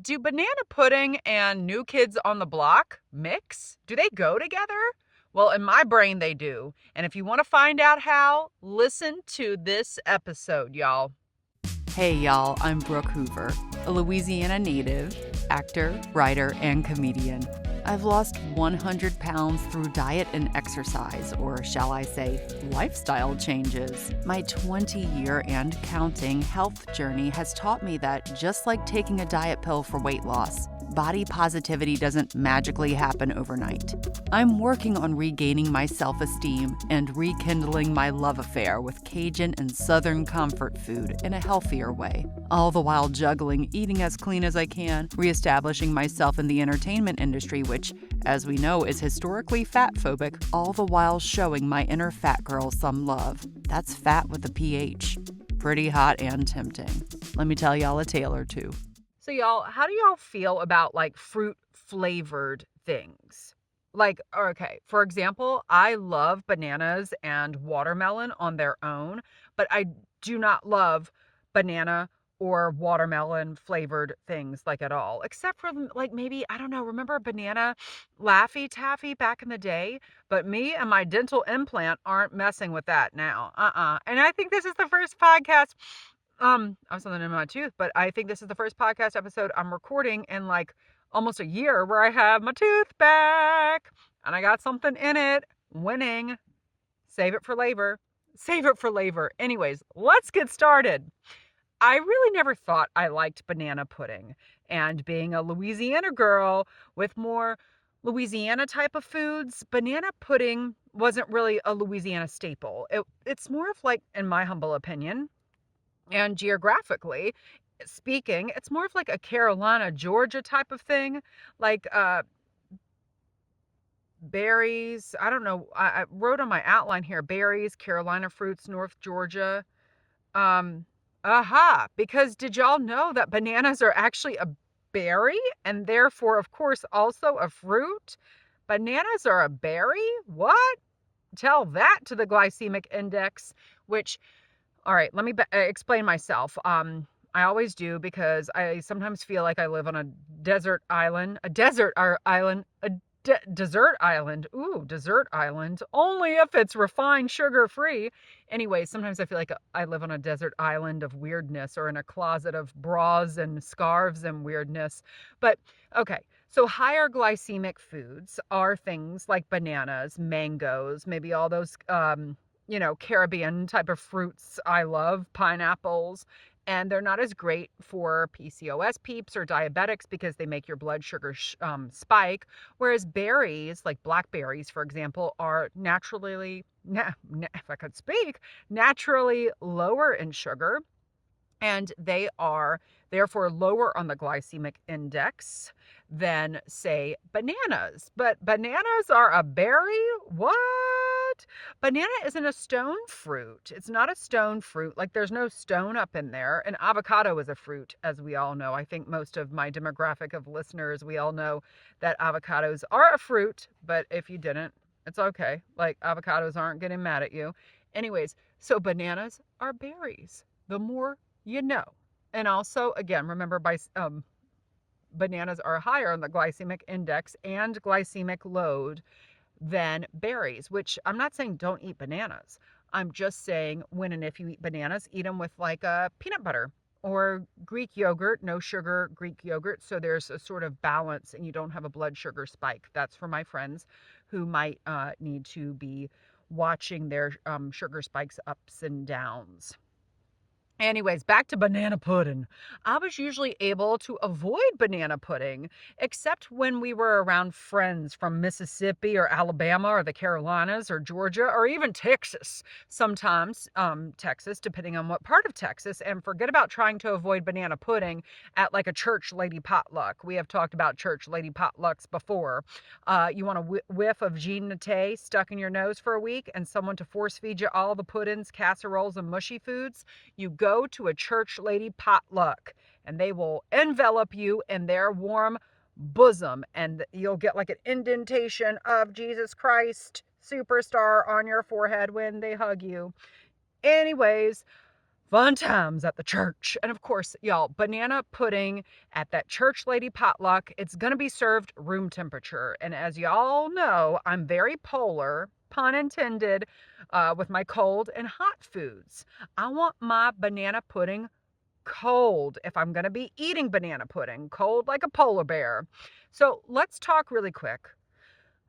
Do banana pudding and New Kids on the Block mix? Do they go together? Well, in my brain, they do. And if you want to find out how, listen to this episode, y'all. Hey, y'all, I'm Brooke Hoover, a Louisiana native, actor, writer, and comedian. I've lost 100 pounds through diet and exercise, or shall I say, lifestyle changes. My 20-year and counting health journey has taught me that just like taking a diet pill for weight loss, body positivity doesn't magically happen overnight. I'm working on regaining my self-esteem and rekindling my love affair with Cajun and Southern comfort food in a healthier way, all the while juggling eating as clean as I can, reestablishing myself in the entertainment industry, which, as we know, is historically fat-phobic, all the while showing my inner fat girl some love. That's fat with a PH. Pretty hot and tempting. Let me tell y'all a tale or two. So y'all, how do y'all feel about like fruit flavored things? Like, okay, for example, I love bananas and watermelon on their own, but I do not love banana or watermelon flavored things like at all, except for like maybe, I don't know, remember banana Laffy Taffy back in the day? But me and my dental implant aren't messing with that now. And I think this is the first podcast. I have something in my tooth, but I think this is the first podcast episode I'm recording in like almost a year where I have my tooth back and I got something in it. Winning. Save it for labor. Save it for labor. Anyways, let's get started. I really never thought I liked banana pudding, and being a Louisiana girl with more Louisiana type of foods, banana pudding wasn't really a Louisiana staple. It's more of like, in my humble opinion, and geographically speaking, it's more of like a Carolina, Georgia type of thing. Like berries. I don't know. I wrote on my outline here, berries, Carolina fruits, North Georgia. Because did y'all know that bananas are actually a berry and therefore, of course, also a fruit? Bananas are a berry? What? Tell that to the glycemic index, which, all right, let me explain myself. I always do because I sometimes feel like I live on a desert island, dessert island. Ooh, dessert island. Only if it's refined sugar free. Anyway, sometimes I feel like I live on a desert island of weirdness or in a closet of bras and scarves and weirdness. But okay, so higher glycemic foods are things like bananas, mangoes, maybe all those Caribbean type of fruits I love, pineapples, and they're not as great for PCOS peeps or diabetics because they make your blood sugar spike. Whereas berries, like blackberries, for example, are if I could speak, naturally lower in sugar, and they are therefore lower on the glycemic index than, say, bananas. But bananas are a berry? What? Banana isn't a stone fruit. It's not a stone fruit. Like, there's no stone up in there. And avocado is a fruit, as we all know. I think most of my demographic of listeners, we all know that avocados are a fruit. But if you didn't, it's okay. Like, avocados aren't getting mad at you. Anyways, so bananas are berries. The more you know. And also, again, remember, bananas are higher on the glycemic index and glycemic load than berries, which I'm not saying don't eat bananas. I'm just saying when and if you eat bananas, eat them with like a peanut butter or Greek yogurt, no sugar Greek yogurt. So there's a sort of balance and you don't have a blood sugar spike. That's for my friends who might need to be watching their sugar spikes ups and downs. Anyways, back to banana pudding. I was usually able to avoid banana pudding, except when we were around friends from Mississippi or Alabama or the Carolinas or Georgia or even Texas. Sometimes Texas, depending on what part of Texas. And forget about trying to avoid banana pudding at like a church lady potluck. We have talked about church lady potlucks before. You want a whiff of Jean Nate stuck in your nose for a week and someone to force feed you all the puddings, casseroles, and mushy foods? You go to a church lady potluck and they will envelop you in their warm bosom and you'll get like an indentation of Jesus Christ superstar on your forehead when they hug you. Anyways, Fun times at the church. And of course, y'all, banana pudding at that church lady potluck, it's going to be served room temperature. And as y'all know, I'm very polar, pun intended, with my cold and hot foods. I want my banana pudding cold if I'm going to be eating banana pudding, cold like a polar bear. So let's talk really quick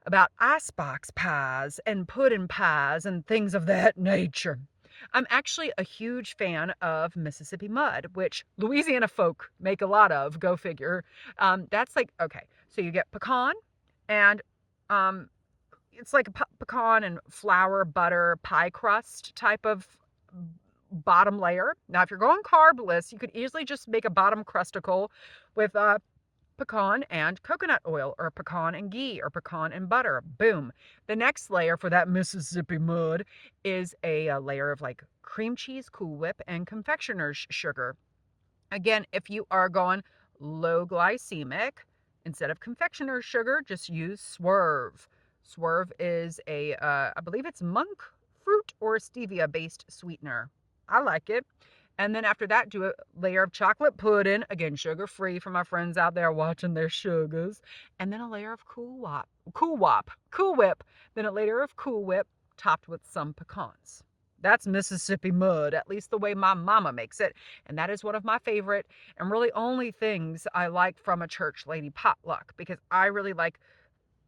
about icebox pies and pudding pies and things of that nature. I'm actually a huge fan of Mississippi mud, which Louisiana folk make a lot of. Go figure. That's like, okay, so you get pecan, and um, it's like a pecan and flour, butter, pie crust type of bottom layer. Now, if you're going carbless, you could easily just make a bottom crusticle with pecan and coconut oil, or pecan and ghee, or pecan and butter. Boom. The next layer for that Mississippi mud is a layer of like cream cheese, Cool Whip, and confectioner's sugar. Again, if you are going low glycemic, instead of confectioner's sugar, just use Swerve. Swerve is I believe it's monk fruit or stevia based sweetener. I like it. And then after that, do a layer of chocolate pudding, again, sugar free for my friends out there watching their sugars. And then a layer of Cool Whip. Then a layer of Cool Whip topped with some pecans. That's Mississippi mud, at least the way my mama makes it. And that is one of my favorite and really only things I like from a church lady potluck, because I really like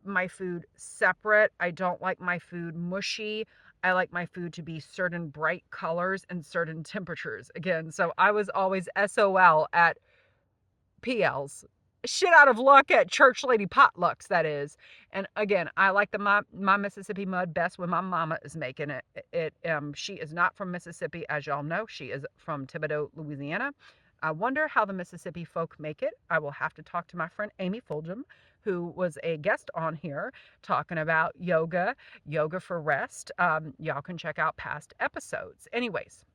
my food separate. I don't like my food mushy. I like my food to be certain bright colors and certain temperatures. Again, so I was always SOL at PLs. Shit out of luck at church lady potlucks, that is. And again, I like my Mississippi mud best when my mama is making it. She is not from Mississippi, as y'all know. She is from Thibodaux, Louisiana. I wonder how the Mississippi folk make it. I will have to talk to my friend Amy Fulgham, who was a guest on here talking about yoga for rest. Y'all can check out past episodes. Anyways,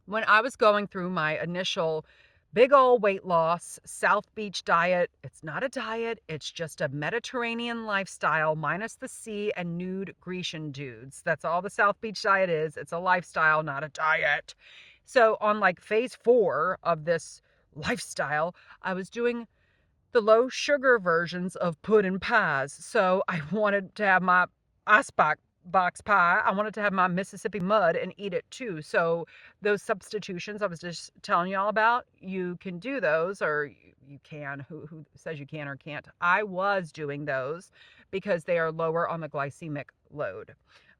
when I was going through my initial big old weight loss South Beach diet, it's not a diet, it's just a Mediterranean lifestyle minus the sea and nude Grecian dudes. That's all the South Beach diet is. It's a lifestyle, not a diet. So on like phase 4 of this lifestyle, I was doing the low sugar versions of pudding pies. So I wanted to have my icebox box pie. I wanted to have my Mississippi mud and eat it too. So those substitutions I was just telling y'all about, you can do those, or you can. Who says you can or can't? I was doing those because they are lower on the glycemic load.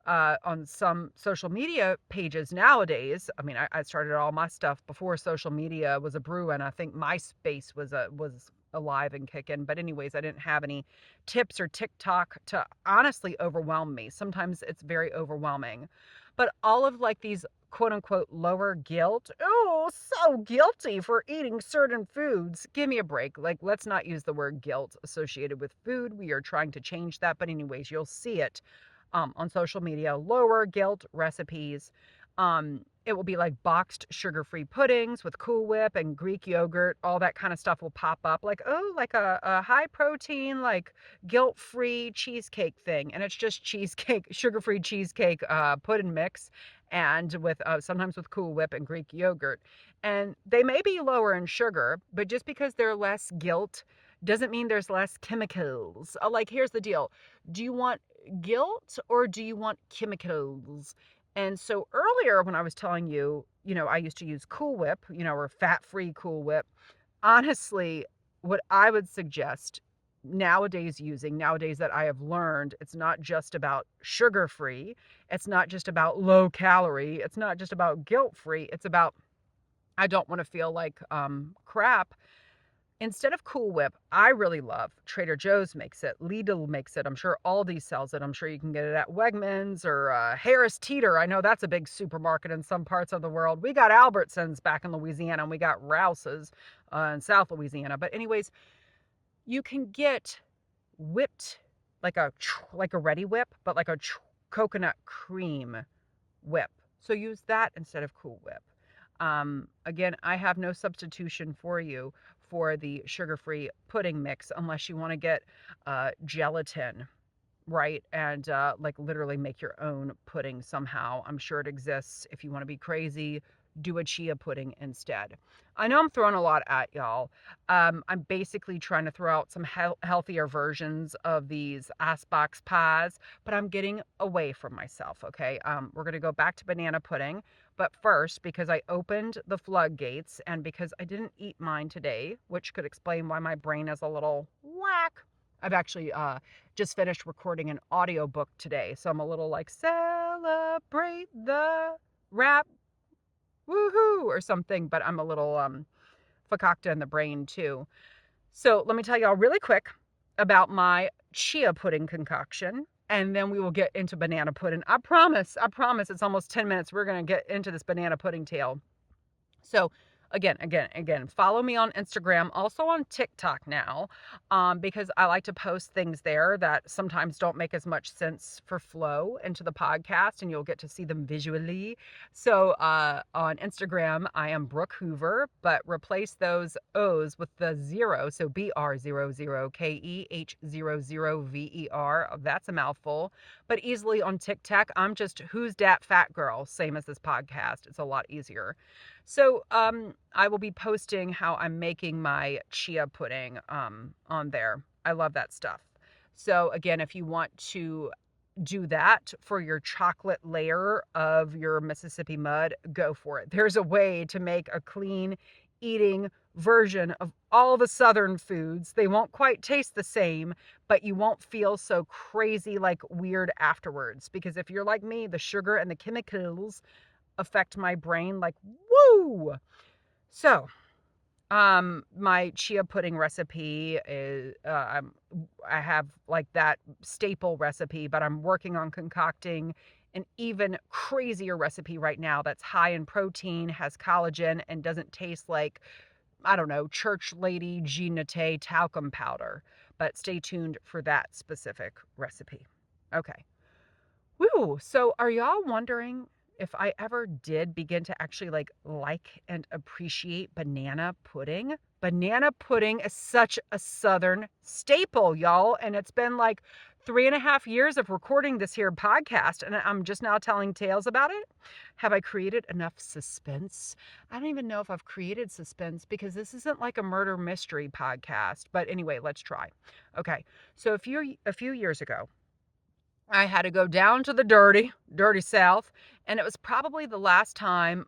On some social media pages nowadays, I mean, I started all my stuff before social media was a brew, and I think MySpace was alive and kicking. But anyways, I didn't have any tips or TikTok to honestly overwhelm me. Sometimes it's very overwhelming. But all of like these quote unquote lower guilt, oh, so guilty for eating certain foods. Give me a break. Like, let's not use the word guilt associated with food. We are trying to change that. But anyways, you'll see it on social media, lower guilt recipes. It will be like boxed sugar-free puddings with Cool Whip and Greek yogurt. All that kind of stuff will pop up. Like, oh, like a high protein, like guilt-free cheesecake thing. And it's just cheesecake, sugar-free cheesecake pudding mix, and with sometimes with Cool Whip and Greek yogurt. And they may be lower in sugar, but just because they're less guilt doesn't mean there's less chemicals. Like, here's the deal. Do you want guilt or do you want chemicals? And so earlier when I was telling you, I used to use Cool Whip, or fat-free Cool Whip. Honestly, what I would suggest nowadays that I have learned, it's not just about sugar-free. It's not just about low calorie. It's not just about guilt-free. It's about, I don't want to feel like crap. Instead of Cool Whip, I really love Trader Joe's makes it. Lidl makes it. I'm sure Aldi sells it. I'm sure you can get it at Wegmans or Harris Teeter. I know that's a big supermarket in some parts of the world. We got Albertsons back in Louisiana, and we got Rouse's in South Louisiana. But anyways, you can get whipped like a ready whip, but like a coconut cream whip. So use that instead of Cool Whip. Again, I have no substitution for you for the sugar-free pudding mix unless you want to get gelatin, right? And like literally make your own pudding somehow. I'm sure it exists. If you want to be crazy, do a chia pudding instead. I know I'm throwing a lot at y'all. I'm basically trying to throw out some healthier versions of these icebox pies, but I'm getting away from myself, okay? We're going to go back to banana pudding, but first, because I opened the floodgates and because I didn't eat mine today, which could explain why my brain is a little whack. I've actually just finished recording an audiobook today, so I'm a little like, celebrate the rap, woohoo, or something, but I'm a little fakakta in the brain too. So let me tell y'all really quick about my chia pudding concoction, and then we will get into banana pudding. I promise, it's almost 10 minutes. We're going to get into this banana pudding tale. So again, follow me on Instagram, also on TikTok now, because I like to post things there that sometimes don't make as much sense for flow into the podcast, and you'll get to see them visually. So on Instagram, I am Brooke Hoover, but replace those O's with the zero. So BR00 KEH00VER. That's a mouthful, but easily on TikTok, I'm just Who's Dat Fat Girl, same as this podcast. It's a lot easier. So I will be posting how I'm making my chia pudding on there. I love that stuff. So again, if you want to do that for your chocolate layer of your Mississippi mud, go for it. There's a way to make a clean eating version of all the Southern foods. They won't quite taste the same, but you won't feel so crazy like weird afterwards. Because if you're like me, the sugar and the chemicals affect my brain like woo. So my chia pudding recipe is I have like that staple recipe, but I'm working on concocting an even crazier recipe right now that's high in protein, has collagen, and doesn't taste like, I don't know, church lady ginate talcum powder. But stay tuned for that specific recipe. Okay. Woo! So are y'all wondering if I ever did begin to actually like and appreciate banana pudding? Banana pudding is such a Southern staple, y'all. And it's been like 3.5 years of recording this here podcast, and I'm just now telling tales about it. Have I created enough suspense? I don't even know if I've created suspense because this isn't like a murder mystery podcast. But anyway, let's try. Okay. So a few years ago, I had to go down to the dirty South. And it was probably the last time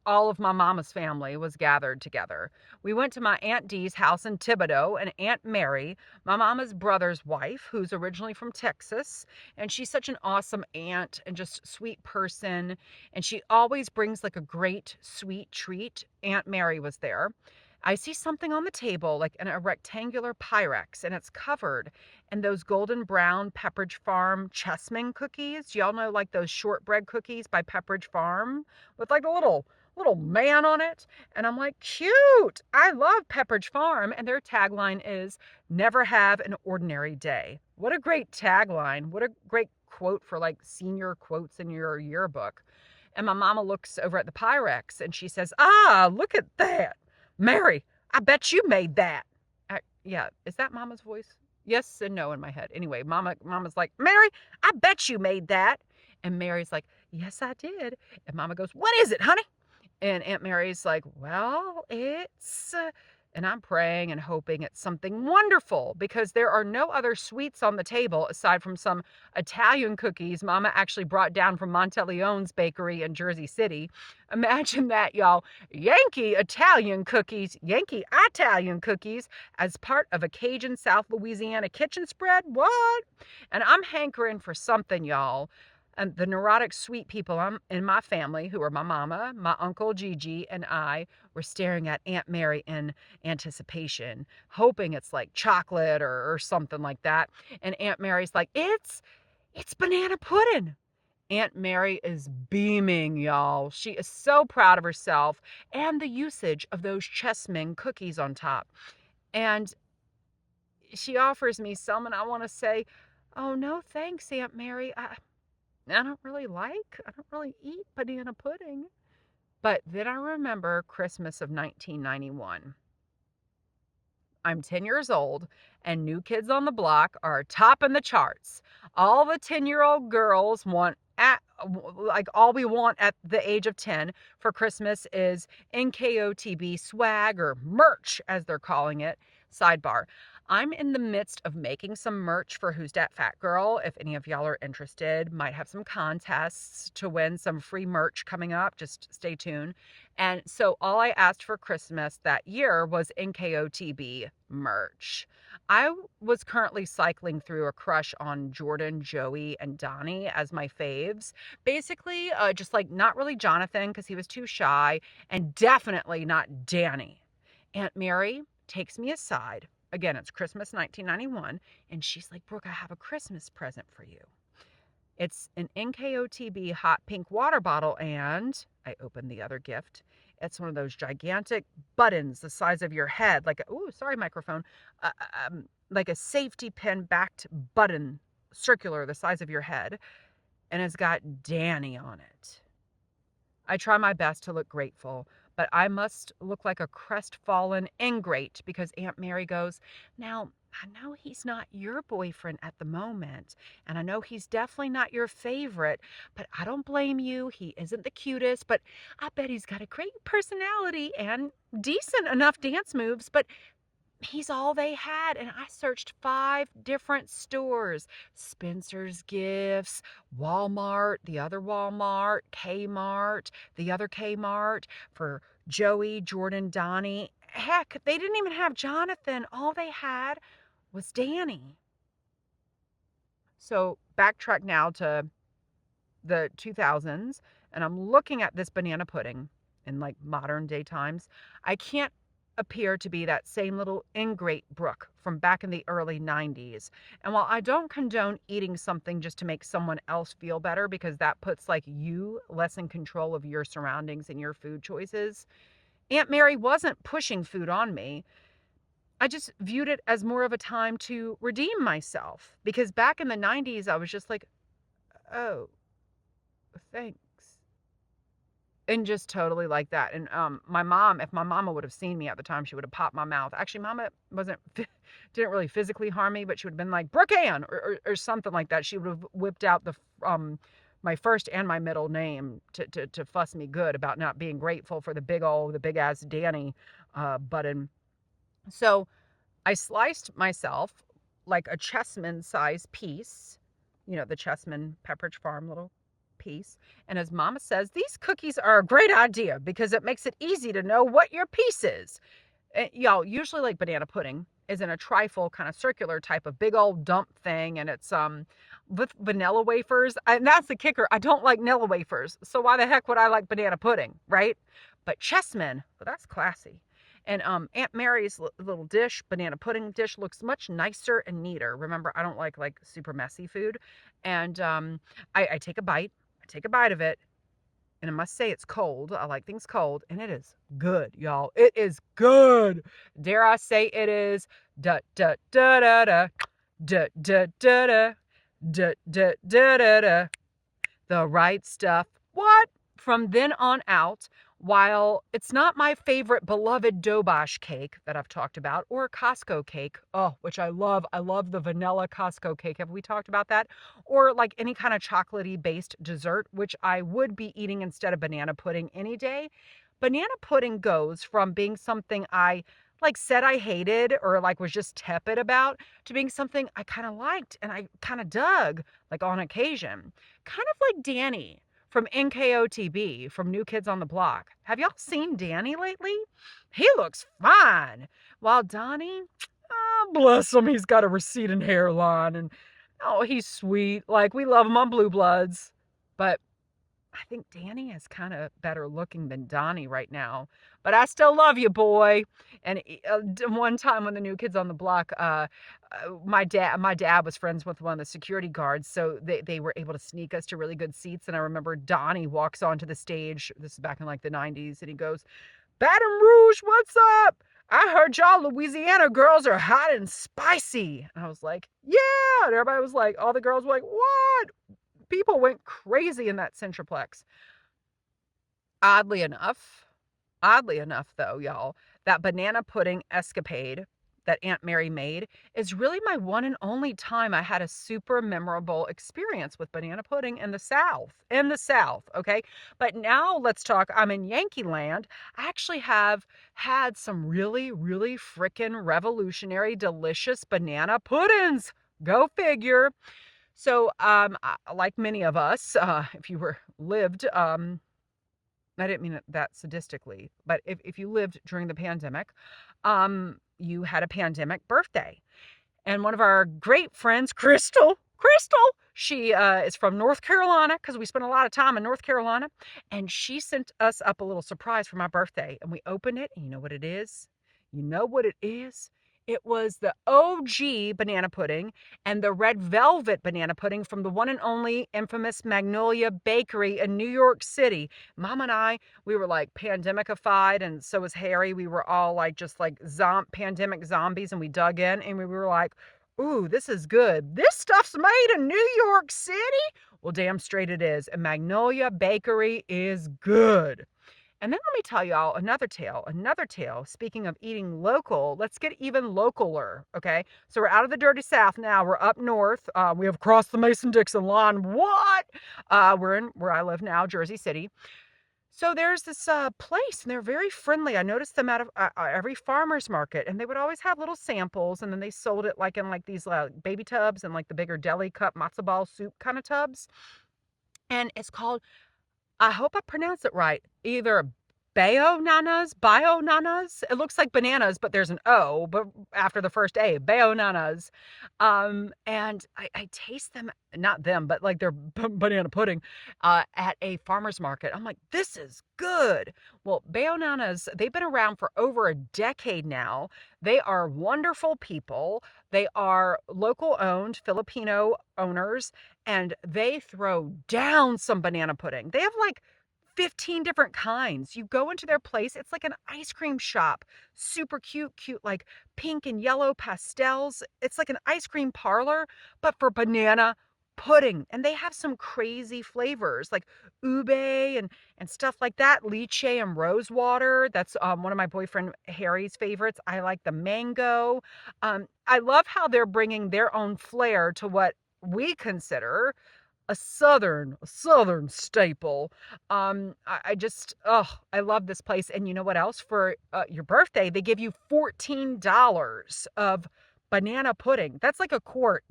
all of my mama's family was gathered together. We went to my Aunt Dee's house in Thibodaux, and Aunt Mary, my mama's brother's wife, who's originally from Texas. And she's such an awesome aunt and just sweet person. And she always brings like a great sweet treat. Aunt Mary was there. I see something on the table, like in a rectangular Pyrex, and it's covered in those golden brown Pepperidge Farm Chessmen cookies. Y'all know, like those shortbread cookies by Pepperidge Farm with like a little man on it. And I'm like, cute. I love Pepperidge Farm, and their tagline is "Never have an ordinary day." What a great tagline. What a great quote for like senior quotes in your yearbook. And my mama looks over at the Pyrex and she says, "Ah, look at that. Mary, I bet you made that." Yeah, is that Mama's voice? Yes and no in my head. Anyway, Mama's like, "Mary, I bet you made that." And Mary's like, "Yes, I did." And Mama goes, "What is it, honey?" And Aunt Mary's like, "Well, it's," and I'm praying and hoping it's something wonderful, because there are no other sweets on the table aside from some Italian cookies Mama actually brought down from Monteleone's bakery in Jersey City. Imagine that, y'all. Yankee Italian cookies as part of a Cajun South Louisiana kitchen spread. What? And I'm hankering for something, y'all. And the neurotic sweet people in my family, who are my mama, my uncle Gigi, and I, were staring at Aunt Mary in anticipation, hoping it's like chocolate or something like that. And Aunt Mary's like, it's banana pudding. Aunt Mary is beaming, y'all. She is so proud of herself and the usage of those Chessmen cookies on top. And she offers me some, and I want to say, "Oh, no, thanks, Aunt Mary. I don't really eat banana pudding." But then I remember Christmas of 1991. I'm 10 years old, and New Kids on the Block are topping the charts. All the 10-year-old girls like all we want at the age of 10 for Christmas is NKOTB swag or merch, as they're calling it. Sidebar. I'm in the midst of making some merch for Who's Dat Fat Girl. If any of y'all are interested, might have some contests to win some free merch coming up. Just stay tuned. And so all I asked for Christmas that year was NKOTB merch. I was currently cycling through a crush on Jordan, Joey, and Donny as my faves. Basically, just like not really Jonathan because he was too shy, and definitely not Danny. Aunt Mary takes me aside. Again, it's Christmas 1991, and she's like, Brooke, I have a Christmas present for you. It's an NKOTB hot pink water bottle, and I opened the other gift. It's one of those gigantic buttons the size of your head, like, ooh, sorry, microphone, uh, like a safety pin backed button, circular, the size of your head, and it's got Danny on it. I try my best to look grateful, but I must look like a crestfallen ingrate because Aunt Mary goes, now, I know he's not your boyfriend at the moment, and I know he's definitely not your favorite, but I don't blame you. He isn't the cutest, but I bet he's got a great personality and decent enough dance moves, but he's all they had. And I searched 5 different stores: Spencer's Gifts, Walmart, the other Walmart, Kmart, the other Kmart for Joey, Jordan, Donny. Heck, they didn't even have Jonathan. All they had was Danny. So backtrack now to the 2000s, and I'm looking at this banana pudding in like modern day times. I can't appear to be that same little ingrate Brooke from back in the early 90s. And while I don't condone eating something just to make someone else feel better, because that puts like you less in control of your surroundings and your food choices, Aunt Mary wasn't pushing food on me. I just viewed it as more of a time to redeem myself, because back in the 90s I was just like, oh, thanks. And just totally like that. And my mom, if my mama would have seen me at the time, she would have popped my mouth. Actually, mama didn't really physically harm me, but she would have been like, Brooke Ann, or something like that. She would have whipped out the my first and my middle name to fuss me good about not being grateful for the big ass Danny button. So I sliced myself like a chessman size piece, the Chessmen Pepperidge Farm little piece. And as Mama says, these cookies are a great idea because it makes it easy to know what your piece is. And, y'all, usually like banana pudding is in a trifle kind of circular type of big old dump thing, and it's with vanilla wafers. And that's the kicker. I don't like Nilla Wafers, so why the heck would I like banana pudding, right? But Chessmen, well, that's classy. And Aunt Mary's little dish, banana pudding dish, looks much nicer and neater. Remember, I don't like super messy food. And I take a bite. I take a bite of it, and I must say it's cold. I like things cold, and it is good, y'all. It is good. Dare I say it is da da da da da da da da da da da da da da the right stuff. What? From then on out, while it's not my favorite beloved Dobosh cake that I've talked about, or Costco cake, which I love the vanilla Costco cake. Have we talked about that? Or like any kind of chocolatey based dessert, which I would be eating instead of banana pudding any day. Banana pudding goes from being something I like said I hated or like was just tepid about to being something I kind of liked and I kind of dug like on occasion. Kind of like Danny from NKOTB, from New Kids on the Block. Have y'all seen Danny lately? He looks fine. While Donny, oh, bless him, he's got a receding hairline and oh, he's sweet. Like, we love him on Blue Bloods. But I think Danny is kind of better looking than Donny right now. But I still love you, boy. And one time when the New Kids on the Block, my dad was friends with one of the security guards, so they were able to sneak us to really good seats. And I remember Donny walks onto the stage. This is back in like the 90s, and he goes, "Baton Rouge, what's up? I heard y'all Louisiana girls are hot and spicy." And I was like, "Yeah." And everybody was like, all the girls were like, "What?" People went crazy in that Centraplex. Oddly enough though, y'all, that banana pudding escapade that Aunt Mary made is really my one and only time I had a super memorable experience with banana pudding in the South. In the South, okay? But now let's talk. I'm in Yankee Land. I actually have had some really, really frickin' revolutionary, delicious banana puddings. Go figure. So, like many of us, if you lived, I didn't mean it that sadistically, but if you lived during the pandemic, you had a pandemic birthday. And one of our great friends, Crystal, she is from North Carolina because we spent a lot of time in North Carolina. And she sent us up a little surprise for my birthday. And we opened it. And you know what it is? You know what it is? It was the OG banana pudding and the red velvet banana pudding from the one and only infamous Magnolia Bakery in New York City. Mom and I, we were like pandemicified, and so was Harry. We were all like just like pandemic zombies, and we dug in and we were like, ooh, this is good. This stuff's made in New York City? Well, damn straight it is. And Magnolia Bakery is good. And then let me tell y'all another tale. Speaking of eating local, let's get even localer, okay? So we're out of the dirty South now. We're up north. We have crossed the Mason-Dixon line. What? We're in where I live now, Jersey City. So there's this place, and they're very friendly. I noticed them out of every farmer's market, and they would always have little samples, and then they sold it like in like these baby tubs and like the bigger deli cup matzo ball soup kind of tubs. And it's called, I hope I pronounce it right, either Bayo Nanas. It looks like bananas, but there's an O, but after the first A, Bayo Nanas. And I taste them, not them, but like their banana pudding at a farmer's market. I'm like, this is good. Well, Bayo Nanas, they've been around for over a decade now. They are wonderful people. They are local owned Filipino owners, and they throw down some banana pudding. They have like 15 different kinds. You go into their place, it's like an ice cream shop. Super cute, like pink and yellow pastels. It's like an ice cream parlor, but for banana pudding. And they have some crazy flavors like ube and stuff like that. Lychee and rose water. That's one of my boyfriend Harry's favorites. I like the mango. I love how they're bringing their own flair to what we consider a southern staple. I just, I love this place. And you know what else? For your birthday, they give you $14 of banana pudding. That's like a quart.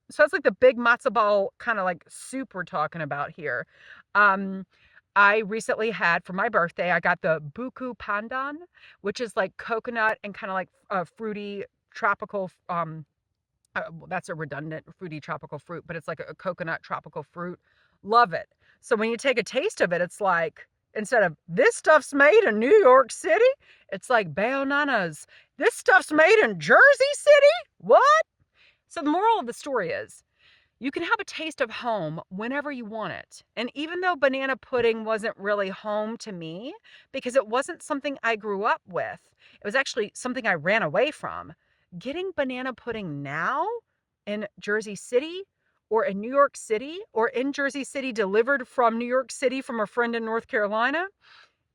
So that's like the big matzo ball kind of like soup we're talking about here. I recently had, for my birthday, I got the buku pandan, which is like coconut and kind of like fruity tropical that's a redundant fruity tropical fruit, but it's like a coconut tropical fruit. Love it. So when you take a taste of it, it's like, instead of this stuff's made in New York City, it's like Bayo Nanas. This stuff's made in Jersey City? What? So the moral of the story is, you can have a taste of home whenever you want it. And even though banana pudding wasn't really home to me, because it wasn't something I grew up with, it was actually something I ran away from. Getting banana pudding now in Jersey City or in New York City or in Jersey City delivered from New York City from a friend in North Carolina,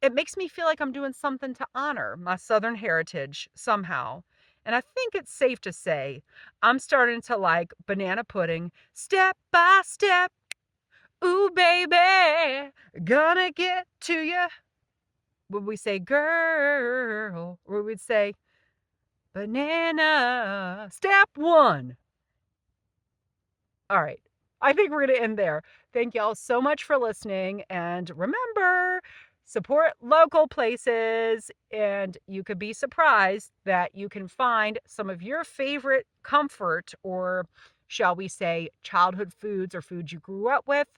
it makes me feel like I'm doing something to honor my Southern heritage somehow. And I think it's safe to say I'm starting to like banana pudding step by step. Ooh, baby, gonna get to you. Would we say girl, or would we say banana step one? All right. I think we're going to end there. Thank y'all so much for listening. And remember, support local places. And you could be surprised that you can find some of your favorite comfort, or shall we say childhood foods or foods you grew up with,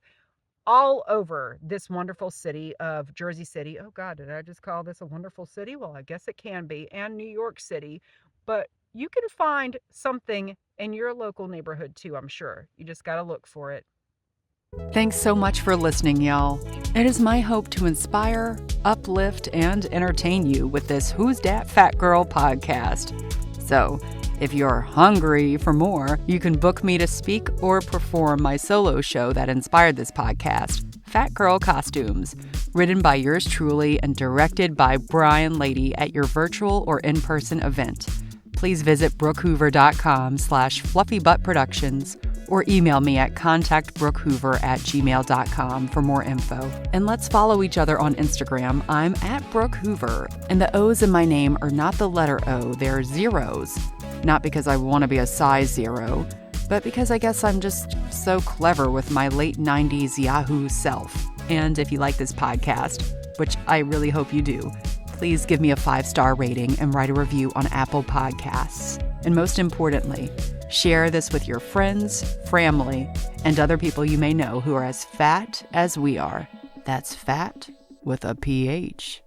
all over this wonderful city of Jersey City. Oh God, did I just call this a wonderful city? Well, I guess it can be. And New York City. But you can find something in your local neighborhood too, I'm sure. You just got to look for it. Thanks so much for listening, y'all. It is my hope to inspire, uplift, and entertain you with this Who's Dat Fat Girl podcast. So, if you're hungry for more, you can book me to speak or perform my solo show that inspired this podcast, Fat Girl Costumes, written by yours truly and directed by Brian Lady at your virtual or in-person event. please visit brookehoover.com/fluffybuttproductions or email me at contactbrookhoover@gmail.com for more info. And let's follow each other on Instagram. I'm at Brooke Hoover, and the O's in my name are not the letter O, they're zeros. Not because I want to be a size 0, but because I guess I'm just so clever with my late 90s Yahoo self. And if you like this podcast, which I really hope you do, please give me a 5-star rating and write a review on Apple Podcasts. And most importantly, share this with your friends, family, and other people you may know who are as fat as we are. That's fat with a PH.